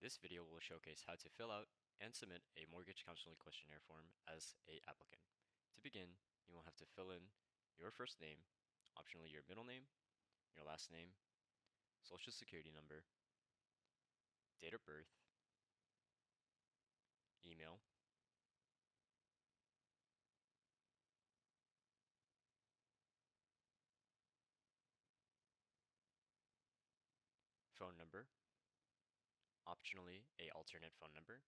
This video will showcase how to fill out and submit a mortgage counseling questionnaire form as an applicant. To begin, you will have to fill in your first name, optionally your middle name, your last name, social security number, date of birth, email, phone number, optionally a alternate phone number,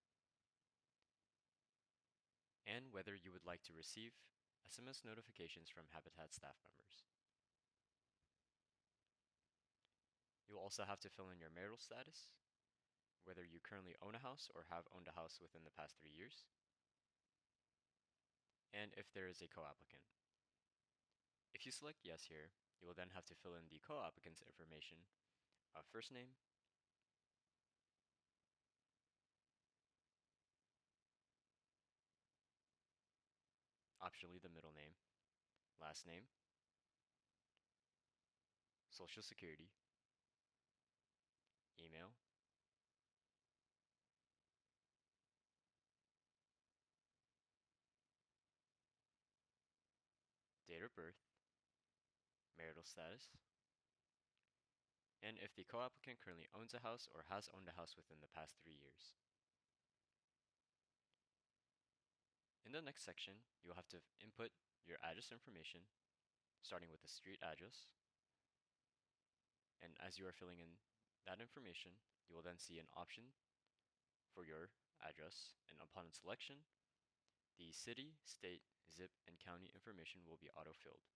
and whether you would like to receive SMS notifications from Habitat staff members. You will also have to fill in your marital status, whether you currently own a house or have owned a house within the past 3 years, and if there is a co-applicant. If you select yes here, you will then have to fill in the co-applicant's information of first name, optionally the middle name, last name, social security, email, date of birth, marital status, and if the co-applicant currently owns a house or has owned a house within the past 3 years. In the next section, you will have to input your address information, starting with the street address. And as you are filling in that information, you will then see an option for your address, and upon selection, the city, state, zip, and county information will be auto-filled.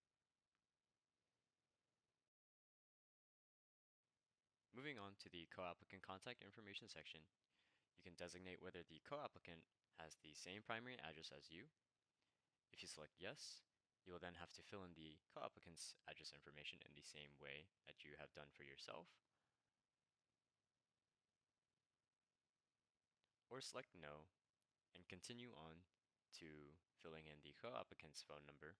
Moving on to the co-applicant contact information section, you can designate whether the co-applicant has the same primary address as you. If you select yes, you will then have to fill in the co-applicant's address information in the same way that you have done for yourself, or select no and continue on to filling in the co-applicant's phone number,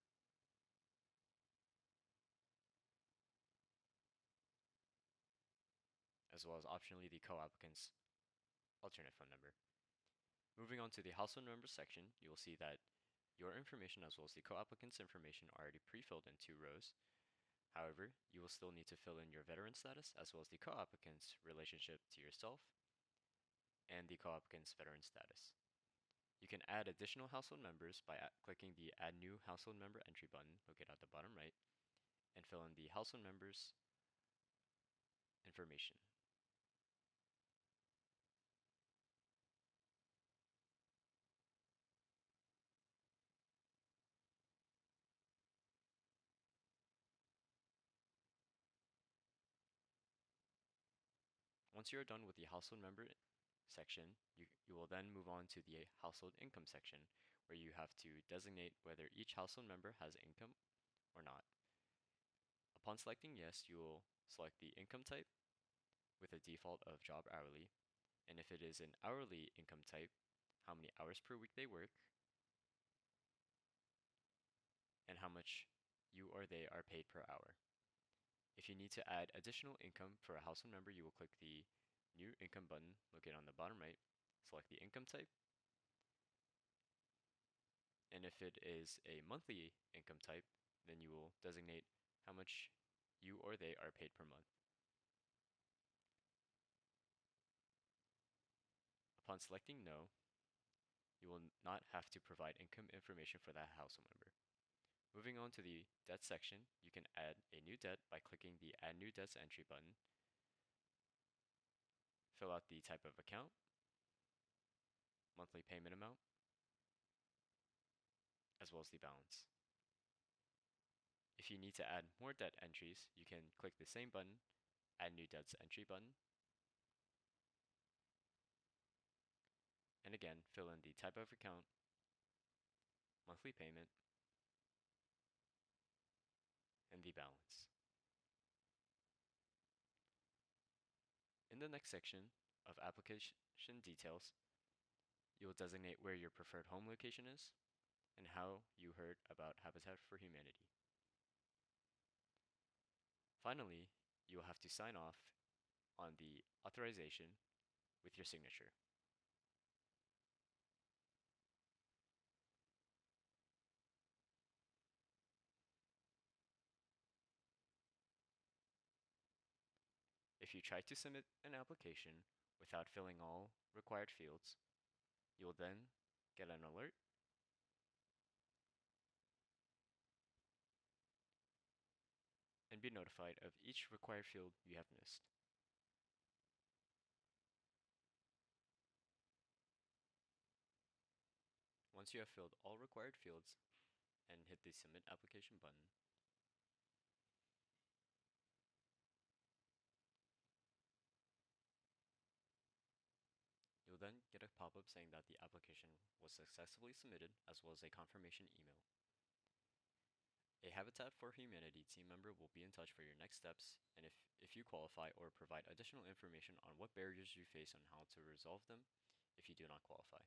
as well as optionally the co-applicant's alternate phone number. Moving on to the household member section, you will see that your information as well as the co-applicant's information are already pre-filled in 2 rows. However, you will still need to fill in your veteran status as well as the co-applicant's relationship to yourself and the co-applicant's veteran status. You can add additional household members by clicking the Add New Household Member Entry button located at the bottom right and fill in the household members' information. Once you are done with the household member section, you will then move on to the household income section, where you have to designate whether each household member has income or not. Upon selecting yes, you will select the income type with a default of job hourly, and if it is an hourly income type, how many hours per week they work, and how much you or they are paid per hour. If you need to add additional income for a household member, you will click the New Income button located on the bottom right, select the income type, and if it is a monthly income type, then you will designate how much you or they are paid per month. Upon selecting no, you will not have to provide income information for that household member. Moving on to the debt section, you can add a new debt by clicking the Add New Debts Entry button. Fill out the type of account, monthly payment amount, as well as the balance. If you need to add more debt entries, you can click the same button, Add New Debts Entry button, and again, fill in the type of account, monthly payment, and the balance. In the next section of application details, you will designate where your preferred home location is and how you heard about Habitat for Humanity. Finally, you will have to sign off on the authorization with your signature. If you try to submit an application without filling all required fields, you will then get an alert and be notified of each required field you have missed. Once you have filled all required fields and hit the Submit Application button, you'll then get a pop-up saying that the application was successfully submitted, as well as a confirmation email. A Habitat for Humanity team member will be in touch for your next steps, and if you qualify, or provide additional information on what barriers you face and how to resolve them if you do not qualify.